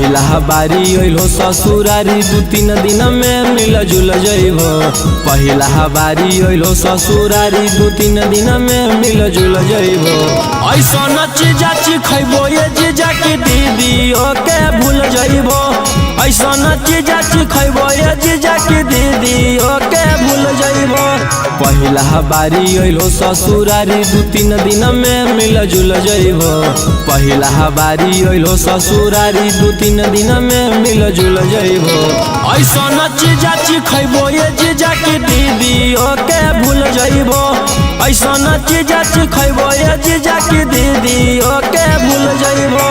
पहिला बारी अइलो ससुरारी 2-3 दिन में मिल जुल जइबो। पहिला बारी अइलो ससुरारी 2-3 दिन में मिल जुल जइबो। ऐसन चीजा खइबो ये जीजा की दीदी ओके भूल जइबो। ऐसन चीजा खइबो ये जीजा की दीदी ओके भूल जइबो। पहिला बारी अइलो ससुरारी 2-3 दिन में मिल जुल जइबो। पहिला बारी अइलो ससुरारी 2-3 दिन में मिल जुल जइबो। ऐसन चीजा खइबो ये जीजा की दीदी ओके भूल जइबो। ऐसन चीजा खइबो ये जीजा की दीदी ओके भूल जइबो।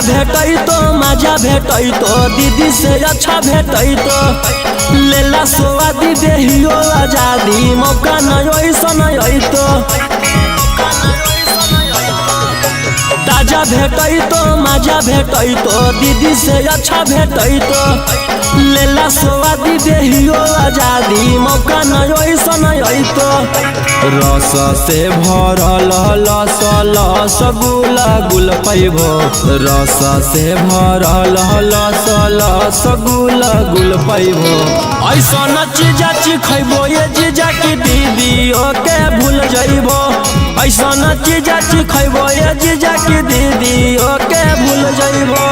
भेटई तो मजा भेटई तो दीदी से अच्छा भेटई तो लेला स्वादी देहियो आजादी मौका नहीं ऐसन तो ताजा भेटई तो मजा भेटई तो दीदी से अच्छा भेटई तो लेला स्वादी देहियो आजादी मौका नहीं ऐसन तो रस से भरल लस लस गुला गुल पैबो। रस से भरल लस लस गुला गुल पैबो। ऐसन चीजा खइबो ये जीजा की दीदी ओके भूल जइबो। ऐसन चीजा खइबो ये जीजा की दीदी ओके भूल जइबो।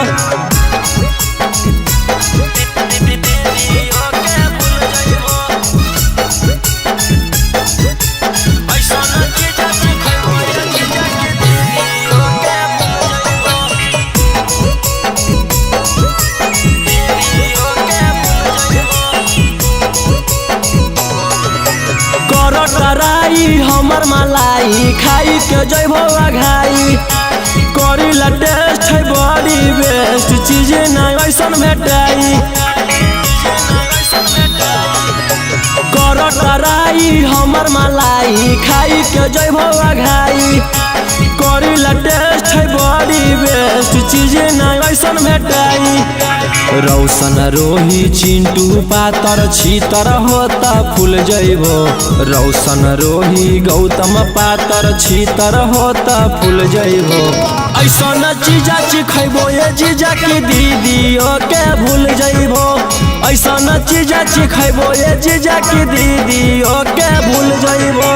हमर मलाई खाई के जइबो आघाई करी ला टेस्ट है बड़ी बेस्ट चीज नहीं ऐसन भेटाई। कर टराई हमर मलाई खाई के जइबो आघाई करी ला टेस्ट है बड़ी बेस्ट चीज नहीं ऐसन भेटाई। रौशन रोही चिंटू पातर छीतर होता फूल जइबो। रौशन रोही गौतम पातर छीतर होता फूल जइबो। ऐसन चीजा खइबो ये जीजा की दीदी ओके भूल जइबो। ऐसन चीजा खइबो ये जीजा की दीदी ओके भूल जइबो।